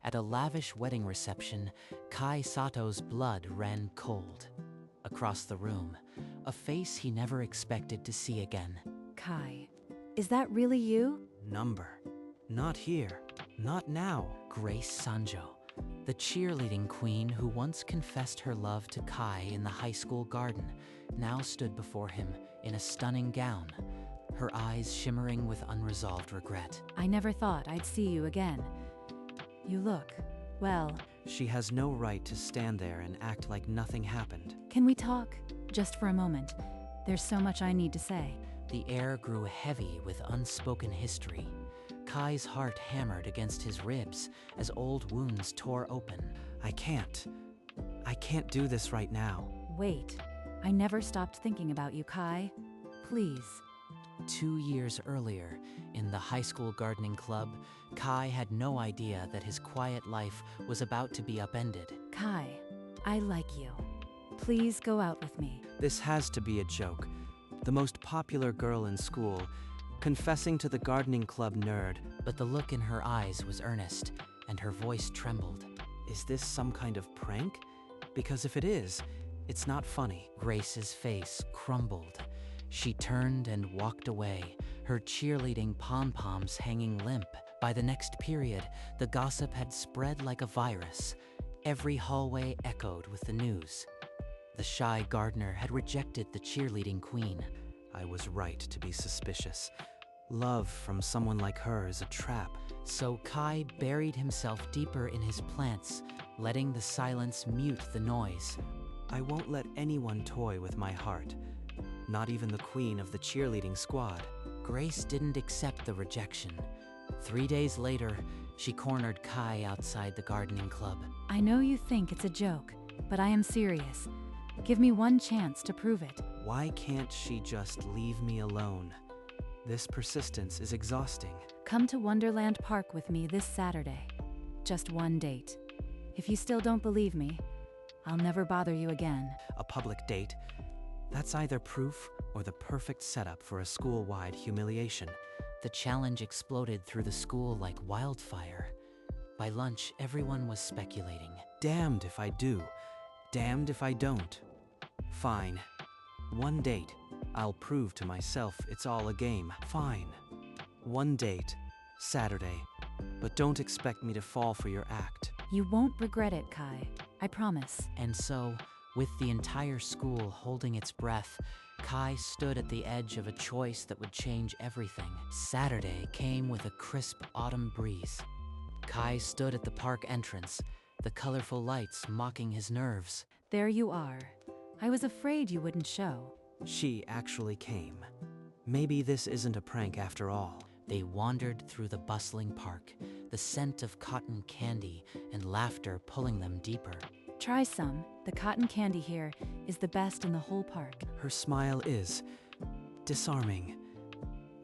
At a lavish wedding reception, Kai Sato's blood ran cold. Across the room, a face he never expected to see again. Kai, is that really you? Number. Not here. Not now. Grace Sanjo, the cheerleading queen who once confessed her love to Kai in the high school garden, now stood before him in a stunning gown, her eyes shimmering with unresolved regret. I never thought I'd see you again. You look, well. She has no right to stand there and act like nothing happened. Can we talk? Just for a moment. There's so much I need to say. The air grew heavy with unspoken history. Kai's heart hammered against his ribs as old wounds tore open. I can't do this right now. Wait, I never stopped thinking about you, Kai. Please. 2 years earlier, in the high school gardening club, Kai had no idea that his quiet life was about to be upended. Kai, I like you. Please go out with me. This has to be a joke. The most popular girl in school, confessing to the gardening club nerd. But the look in her eyes was earnest, and her voice trembled. Is this some kind of prank? Because if it is, it's not funny. Grace's face crumbled. She turned and walked away, her cheerleading pom-poms hanging limp. By the next period, the gossip had spread like a virus. Every hallway echoed with the news. The shy gardener had rejected the cheerleading queen. I was right to be suspicious. Love from someone like her is a trap. So Kai buried himself deeper in his plants, letting the silence mute the noise. I won't let anyone toy with my heart. Not even the queen of the cheerleading squad. Grace didn't accept the rejection. 3 days later, she cornered Kai outside the gardening club. I know you think it's a joke, but I am serious. Give me one chance to prove it. Why can't she just leave me alone? This persistence is exhausting. Come to Wonderland Park with me this Saturday. Just one date. If you still don't believe me, I'll never bother you again. A public date? That's either proof or the perfect setup for a school-wide humiliation. The challenge exploded through the school like wildfire. By lunch, everyone was speculating. Damned if I do. Damned if I don't. Fine. One date. I'll prove to myself it's all a game. Fine. One date. Saturday. But don't expect me to fall for your act. You won't regret it, Kai. I promise. And so, with the entire school holding its breath, Kai stood at the edge of a choice that would change everything. Saturday came with a crisp autumn breeze. Kai stood at the park entrance, the colorful lights mocking his nerves. There you are. I was afraid you wouldn't show. She actually came. Maybe this isn't a prank after all. They wandered through the bustling park, the scent of cotton candy and laughter pulling them deeper. Try some. The cotton candy here is the best in the whole park. Her smile is disarming.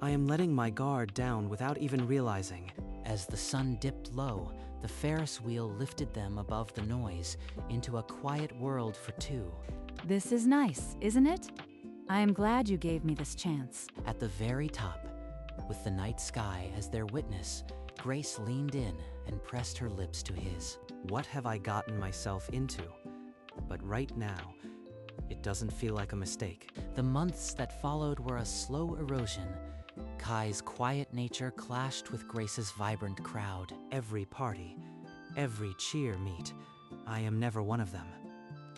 I am letting my guard down without even realizing. As the sun dipped low, the Ferris wheel lifted them above the noise into a quiet world for two. This is nice, isn't it? I am glad you gave me this chance. At the very top, with the night sky as their witness, Grace leaned in and pressed her lips to his. What have I gotten myself into? But right now, it doesn't feel like a mistake. The months that followed were a slow erosion. Kai's quiet nature clashed with Grace's vibrant crowd. Every party, every cheer meet, I am never one of them.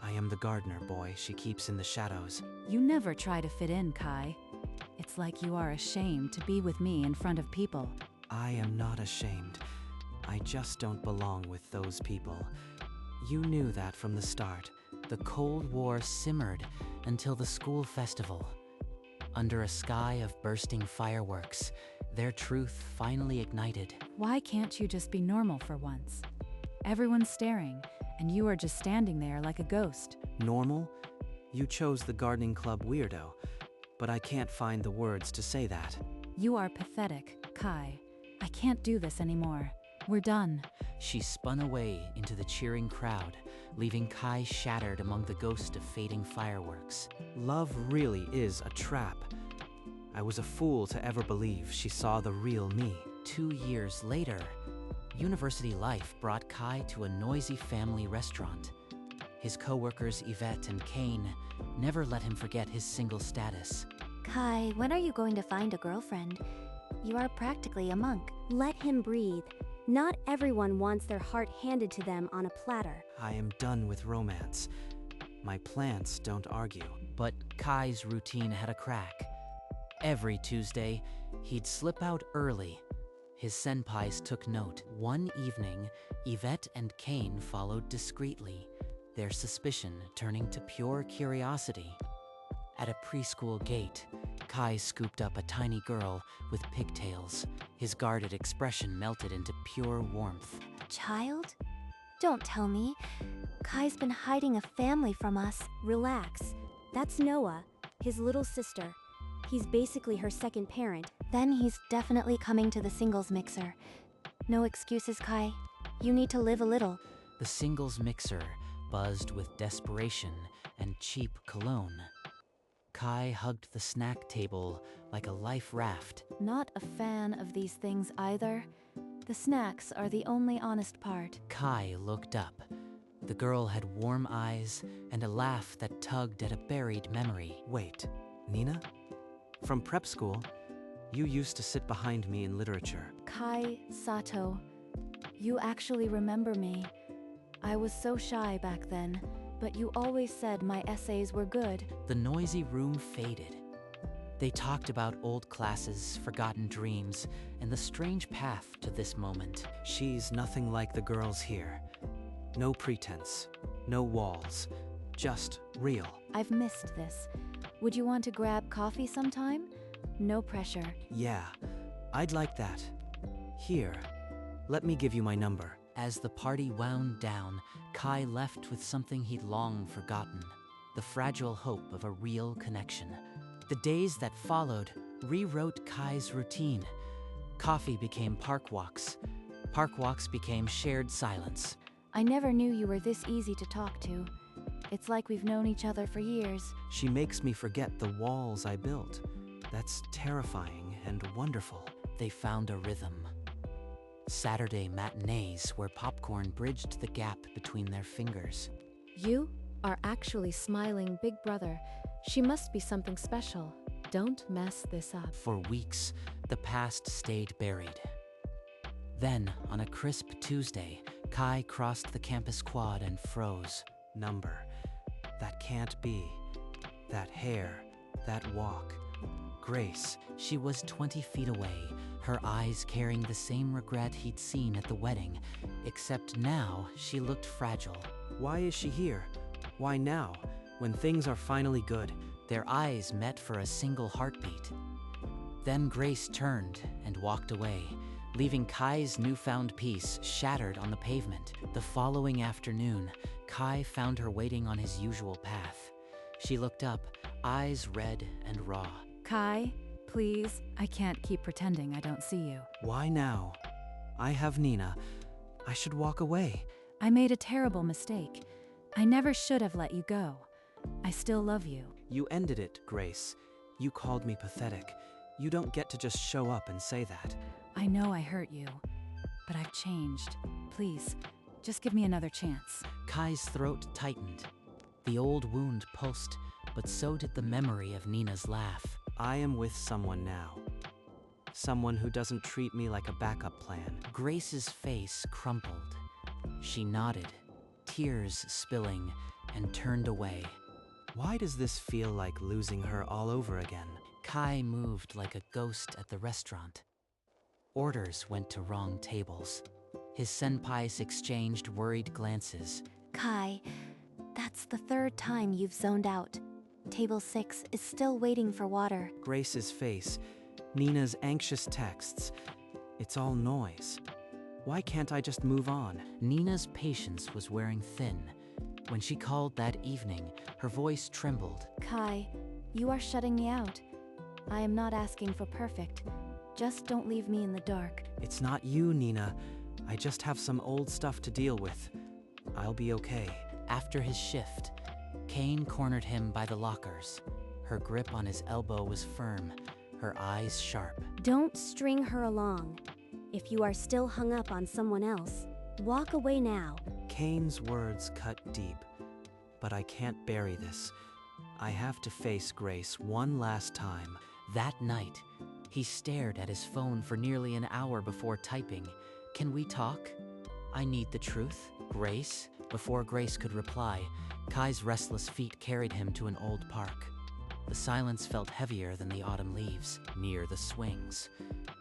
I am the gardener boy she keeps in the shadows. You never try to fit in, Kai. It's like you are ashamed to be with me in front of people. I am not ashamed. I just don't belong with those people. You knew that from the start. The Cold War simmered until the school festival. Under a sky of bursting fireworks, their truth finally ignited. Why can't you just be normal for once? Everyone's staring, and you are just standing there like a ghost. Normal? You chose the gardening club weirdo, but I can't find the words to say that. You are pathetic, Kai. I can't do this anymore. We're done. She spun away into the cheering crowd, leaving Kai shattered among the ghost of fading fireworks. Love really is a trap. I was a fool to ever believe she saw the real me. 2 years later, University life brought Kai to a noisy family restaurant. His co-workers Yvette and Kane never let him forget his single status. Kai, when are you going to find a girlfriend? You are practically a monk. Let him breathe. Not everyone wants their heart handed to them on a platter. I am done with romance. My plants don't argue. But Kai's routine had a crack. Every Tuesday, he'd slip out early. His senpais took note. One evening, Yvette and Kane followed discreetly, their suspicion turning to pure curiosity. At a preschool gate, Kai scooped up a tiny girl with pigtails. His guarded expression melted into pure warmth. A child? Don't tell me. Kai's been hiding a family from us. Relax. That's Noah, his little sister. He's basically her second parent. Then he's definitely coming to the singles mixer. No excuses, Kai. You need to live a little. The singles mixer buzzed with desperation and cheap cologne. Kai hugged the snack table like a life raft. Not a fan of these things either. The snacks are the only honest part. Kai looked up. The girl had warm eyes and a laugh that tugged at a buried memory. Wait, Nina? From prep school, you used to sit behind me in literature. Kai Sato, you actually remember me. I was so shy back then, but you always said my essays were good. The noisy room faded. They talked about old classes, forgotten dreams, and the strange path to this moment. She's nothing like the girls here. No pretense, no walls, just real. I've missed this. Would you want to grab coffee sometime? No pressure. Yeah, I'd like that. Here, let me give you my number. As the party wound down, Kai left with something he'd long forgotten, the fragile hope of a real connection. The days that followed rewrote Kai's routine. Coffee became park walks. Park walks became shared silence. I never knew you were this easy to talk to. It's like we've known each other for years. She makes me forget the walls I built. That's terrifying and wonderful. They found a rhythm. Saturday matinees where popcorn bridged the gap between their fingers. You are actually smiling big brother. She must be something special. Don't mess this up. For weeks, the past stayed buried. Then, on a crisp Tuesday, Kai crossed the campus quad and froze. Number. That can't be. That hair. That walk. Grace. She was 20 feet away, her eyes carrying the same regret he'd seen at the wedding, except now she looked fragile. Why is she here? Why now, when things are finally good? Their eyes met for a single heartbeat. Then Grace turned and walked away, leaving Kai's newfound peace shattered on the pavement. The following afternoon, Kai found her waiting on his usual path. She looked up, eyes red and raw. Kai, please, I can't keep pretending I don't see you. Why now? I have Nina. I should walk away. I made a terrible mistake. I never should have let you go. I still love you. You ended it, Grace. You called me pathetic. You don't get to just show up and say that. I know I hurt you, but I've changed. Please, just give me another chance. Kai's throat tightened. The old wound pulsed, but so did the memory of Nina's laugh. I am with someone now. Someone who doesn't treat me like a backup plan. Grace's face crumpled. She nodded, tears spilling, and turned away. Why does this feel like losing her all over again? Kai moved like a ghost at the restaurant. Orders went to wrong tables. His senpais exchanged worried glances. Kai, that's the third time you've zoned out. Table 6 is still waiting for water. Grace's face, Nina's anxious texts. It's all noise. Why can't I just move on? Nina's patience was wearing thin. When she called that evening, her voice trembled. Kai, you are shutting me out. I am not asking for perfect. Just don't leave me in the dark. It's not you, Nina. I just have some old stuff to deal with. I'll be okay. After his shift, Kane cornered him by the lockers. Her grip on his elbow was firm, her eyes sharp. Don't string her along. If you are still hung up on someone else, walk away now. Kane's words cut deep, but I can't bury this. I have to face Grace one last time. That night, he stared at his phone for nearly an hour before typing, "Can we talk? I need the truth." Grace? Before Grace could reply, Kai's restless feet carried him to an old park. The silence felt heavier than the autumn leaves. Near the swings,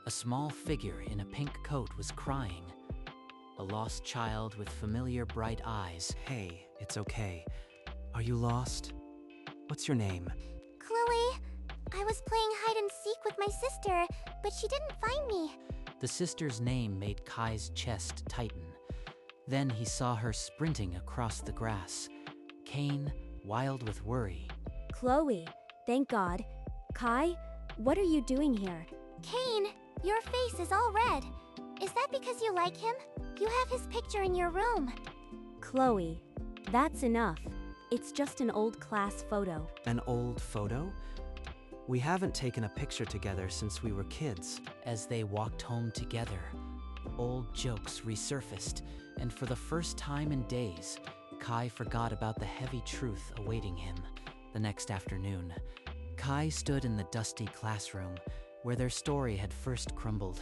a small figure in a pink coat was crying. A lost child with familiar bright eyes. Hey, it's okay. Are you lost? What's your name? Chloe, I was playing hide and seek with my sister, but she didn't find me. The sister's name made Kai's chest tighten. Then he saw her sprinting across the grass. Kane, wild with worry. Chloe, thank God. Kai, what are you doing here? Kane, your face is all red. Is that because you like him? You have his picture in your room. Chloe, that's enough. It's just an old class photo. An old photo? We haven't taken a picture together since we were kids. As they walked home together, old jokes resurfaced, and for the first time in days, Kai forgot about the heavy truth awaiting him. The next afternoon, Kai stood in the dusty classroom where their story had first crumbled.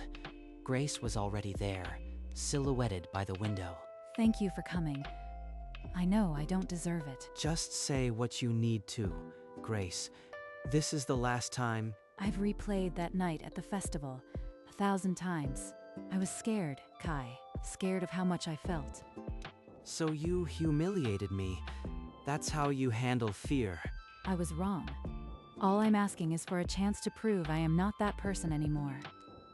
Grace was already there, silhouetted by the window. Thank you for coming. I know I don't deserve it. Just say what you need to, Grace. This is the last time. I've replayed that night at the festival 1,000 times. I was scared, Kai. Scared of how much I felt. So you humiliated me. That's how you handle fear. I was wrong. All I'm asking is for a chance to prove I am not that person anymore.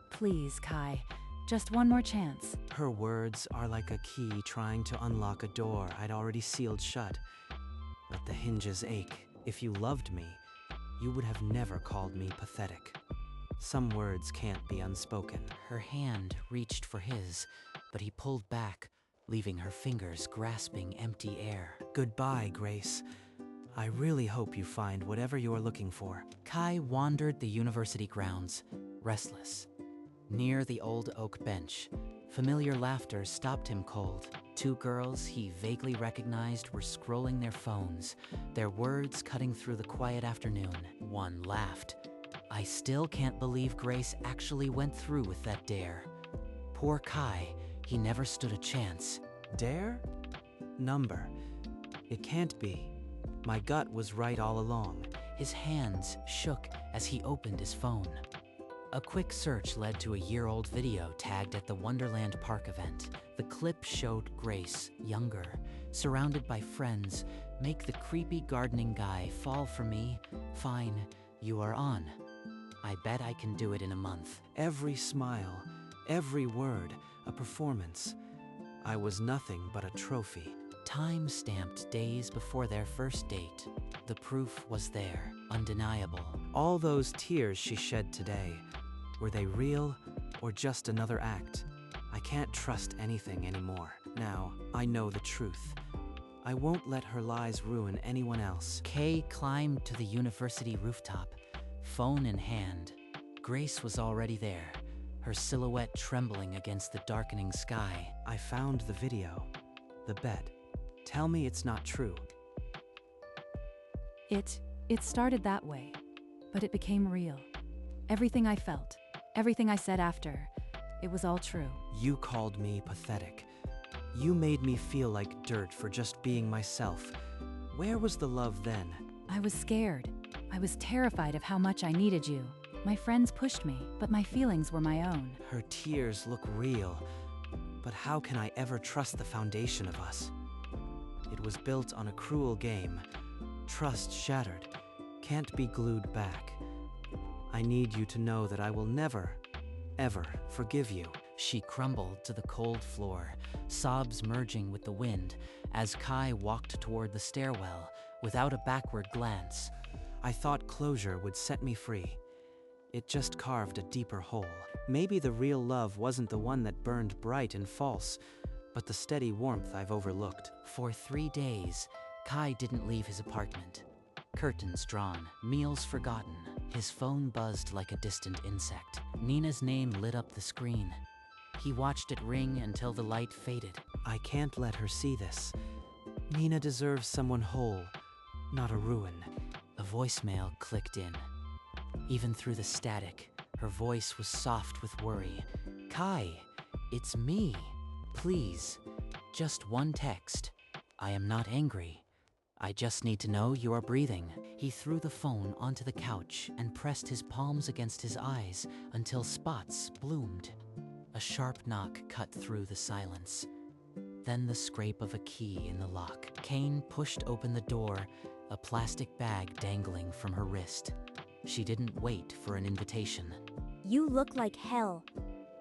Please, Kai. Just one more chance. Her words are like a key trying to unlock a door I'd already sealed shut. Let the hinges ache. If you loved me, you would have never called me pathetic. Some words can't be unspoken. Her hand reached for his, but he pulled back, leaving her fingers grasping empty air. Goodbye, Grace. I really hope you find whatever you're looking for. Kai wandered the university grounds, restless. Near the old oak bench, familiar laughter stopped him cold. Two girls he vaguely recognized were scrolling their phones, their words cutting through the quiet afternoon. One laughed. "I still can't believe Grace actually went through with that dare. Poor Kai, he never stood a chance." Dare? Number. It can't be. My gut was right all along. His hands shook as he opened his phone. A quick search led to a year-old video tagged at the Wonderland Park event. The clip showed Grace, younger, surrounded by friends, make the creepy gardening guy fall for me. "Fine, you are on. I bet I can do it in a month." Every smile, every word, a performance. I was nothing but a trophy. Time-stamped days before their first date. The proof was there, undeniable. All those tears she shed today, were they real or just another act? I can't trust anything anymore. Now, I know the truth. I won't let her lies ruin anyone else. Kay climbed to the university rooftop, phone in hand. Grace was already there, her silhouette trembling against the darkening sky. I found the video. The bet. Tell me it's not true. It started that way, but it became real. Everything I felt, everything I said after, it was all true. You called me pathetic. You made me feel like dirt for just being myself. Where was the love then? I was scared. I was terrified of how much I needed you. My friends pushed me, but my feelings were my own. Her tears look real, but how can I ever trust the foundation of us? It was built on a cruel game. Trust shattered, can't be glued back. I need you to know that I will never, ever forgive you. She crumbled to the cold floor, sobs merging with the wind as Kai walked toward the stairwell without a backward glance. I thought closure would set me free. It just carved a deeper hole. Maybe the real love wasn't the one that burned bright and false, but the steady warmth I've overlooked. For 3 days, Kai didn't leave his apartment. Curtains drawn, meals forgotten. His phone buzzed like a distant insect. Nina's name lit up the screen. He watched it ring until the light faded. I can't let her see this. Nina deserves someone whole, not a ruin. A voicemail clicked in. Even through the static, her voice was soft with worry. Kai, it's me. Please, just one text. I am not angry. I just need to know you are breathing. He threw the phone onto the couch and pressed his palms against his eyes until spots bloomed. A sharp knock cut through the silence. Then the scrape of a key in the lock. Kane pushed open the door, a plastic bag dangling from her wrist. She didn't wait for an invitation. You look like hell.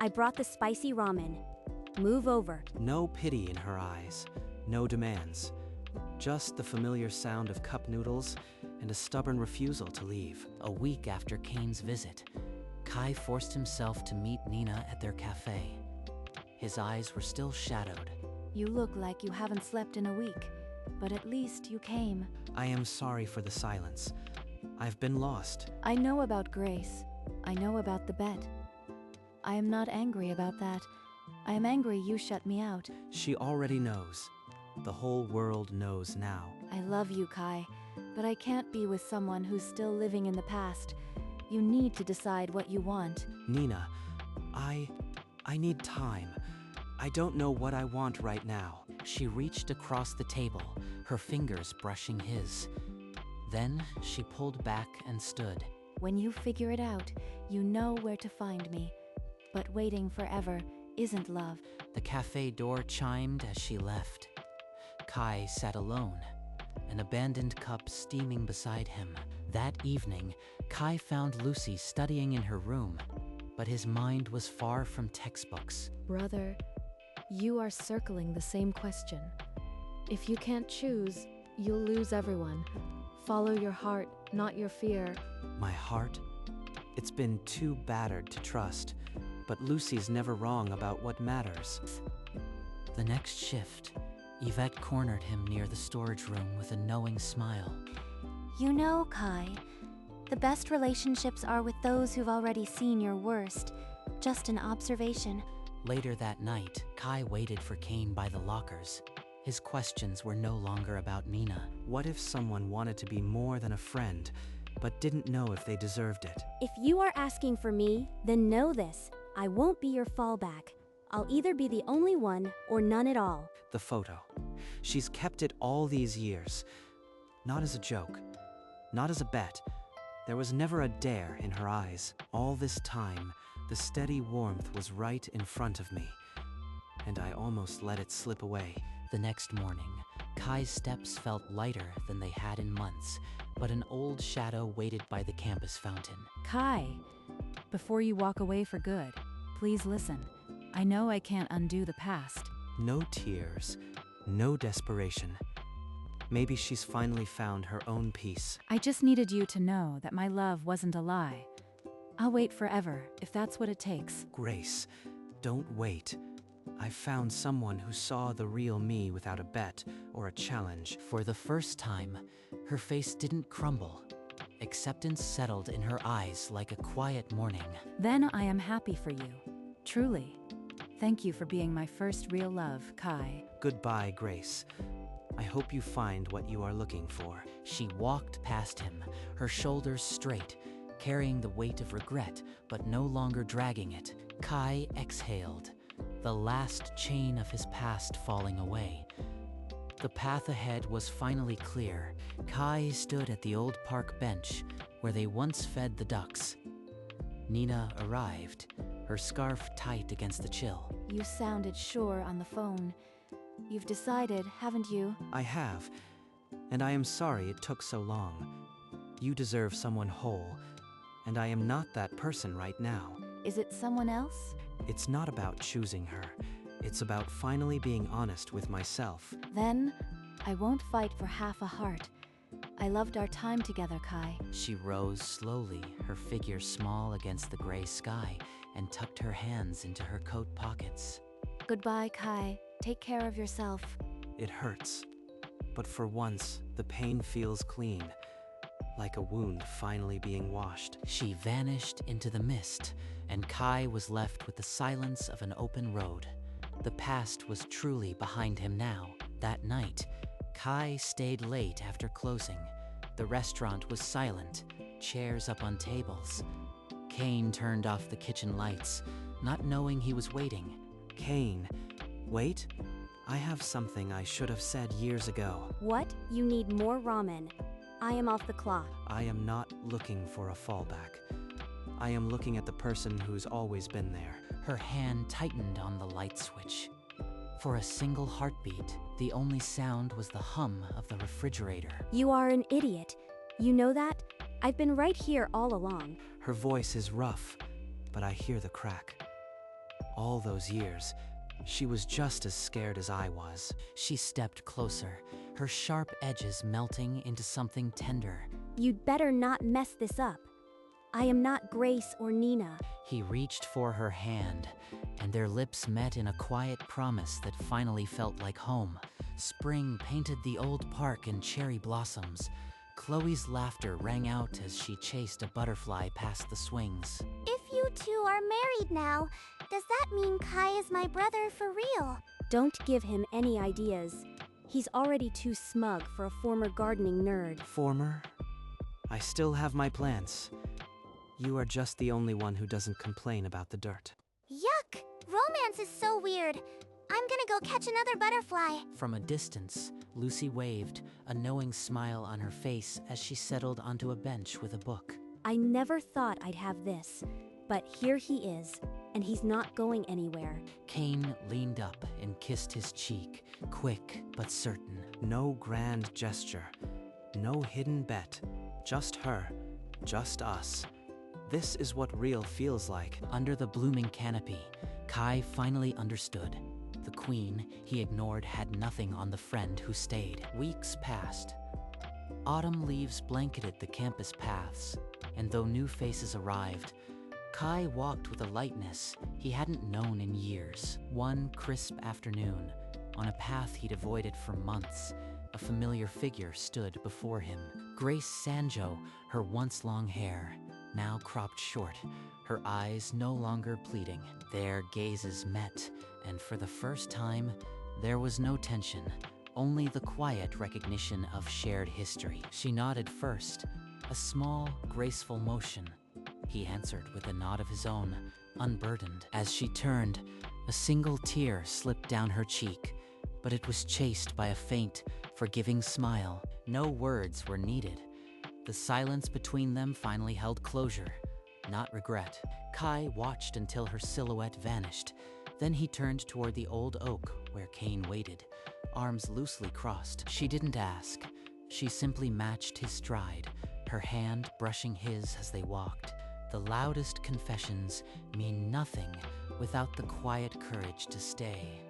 I brought the spicy ramen. Move over. No pity in her eyes, no demands. Just the familiar sound of cup noodles and a stubborn refusal to leave. A week after Kane's visit, Kai forced himself to meet Nina at their cafe. His eyes were still shadowed. You look like you haven't slept in a week, but at least you came. I am sorry for the silence. I've been lost. I know about Grace. I know about the bet. I am not angry about that. I am angry you shut me out. She already knows. The whole world knows now. I love you, Kai, but I can't be with someone who's still living in the past. You need to decide what you want. Nina, I need time. I don't know what I want right now. She reached across the table, her fingers brushing his. Then she pulled back and stood. When you figure it out, you know where to find me. But waiting forever isn't love. The cafe door chimed as she left. Kai sat alone, an abandoned cup steaming beside him. That evening, Kai found Lucy studying in her room, but his mind was far from textbooks. Brother, you are circling the same question. If you can't choose, you'll lose everyone. Follow your heart, not your fear. My heart? It's been too battered to trust, but Lucy's never wrong about what matters. The next shift, Yvette cornered him near the storage room with a knowing smile. You know, Kai, the best relationships are with those who've already seen your worst. Just an observation. Later that night, Kai waited for Kane by the lockers. His questions were no longer about Nina. What if someone wanted to be more than a friend, but didn't know if they deserved it? If you are asking for me, then know this. I won't be your fallback. I'll either be the only one or none at all. The photo. She's kept it all these years. Not as a joke. Not as a bet. There was never a dare in her eyes. All this time, the steady warmth was right in front of me, and I almost let it slip away. The next morning, Kai's steps felt lighter than they had in months, but an old shadow waited by the campus fountain. Kai, before you walk away for good, please listen. I know I can't undo the past. No tears, no desperation. Maybe she's finally found her own peace. I just needed you to know that my love wasn't a lie. I'll wait forever, if that's what it takes. Grace, don't wait. I found someone who saw the real me without a bet or a challenge. For the first time, her face didn't crumble. Acceptance settled in her eyes like a quiet morning. Then I am happy for you. Truly. Thank you for being my first real love, Kai. Goodbye, Grace. I hope you find what you are looking for. She walked past him, her shoulders straight, carrying the weight of regret, but no longer dragging it. Kai exhaled, the last chain of his past falling away. The path ahead was finally clear. Kai stood at the old park bench where they once fed the ducks. Nina arrived, her scarf tight against the chill. You sounded sure on the phone. You've decided, haven't you? I have, and I am sorry it took so long. You deserve someone whole, and I am not that person right now. Is it someone else? It's not about choosing her. It's about finally being honest with myself. Then, I won't fight for half a heart. I loved our time together, Kai. She rose slowly, her figure small against the gray sky, and tucked her hands into her coat pockets. Goodbye, Kai. Take care of yourself. It hurts, but for once, the pain feels clean, like a wound finally being washed. She vanished into the mist, and Kai was left with the silence of an open road. The past was truly behind him now. That night, Kai stayed late after closing. The restaurant was silent, chairs up on tables. Kane turned off the kitchen lights, not knowing he was waiting. Kane, wait. I have something I should have said years ago. What? You need more ramen. I am off the clock. I am not looking for a fallback. I am looking at the person who's always been there. Her hand tightened on the light switch. For a single heartbeat, the only sound was the hum of the refrigerator. You are an idiot. You know that? I've been right here all along. Her voice is rough, but I hear the crack. All those years, she was just as scared as I was. She stepped closer, her sharp edges melting into something tender. You'd better not mess this up. I am not Grace or Nina. He reached for her hand, and their lips met in a quiet promise that finally felt like home. Spring painted the old park in cherry blossoms. Chloe's laughter rang out as she chased a butterfly past the swings. If you two are married now, does that mean Kai is my brother for real? Don't give him any ideas. He's already too smug for a former gardening nerd. Former? I still have my plants. You are just the only one who doesn't complain about the dirt. Yuck! Romance is so weird. I'm gonna go catch another butterfly. From a distance, Lucy waved, a knowing smile on her face as she settled onto a bench with a book. I never thought I'd have this, but here he is, and he's not going anywhere. Kane leaned up and kissed his cheek, quick but certain. No grand gesture, no hidden bet, just her, just us. This is what real feels like. Under the blooming canopy, Kai finally understood. The queen he ignored had nothing on the friend who stayed. Weeks passed. Autumn leaves blanketed the campus paths, and though new faces arrived, Kai walked with a lightness he hadn't known in years. One crisp afternoon, on a path he'd avoided for months, a familiar figure stood before him. Grace Sanjo, her once long hair, now cropped short, her eyes no longer pleading. Their gazes met, and for the first time, there was no tension, only the quiet recognition of shared history. She nodded first, a small, graceful motion. He answered with a nod of his own, unburdened. As she turned, a single tear slipped down her cheek, but it was chased by a faint, forgiving smile. No words were needed. The silence between them finally held closure, not regret. Kai watched until her silhouette vanished. Then he turned toward the old oak where Kane waited, arms loosely crossed. She didn't ask. She simply matched his stride, her hand brushing his as they walked. The loudest confessions mean nothing without the quiet courage to stay.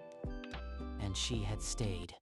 And she had stayed.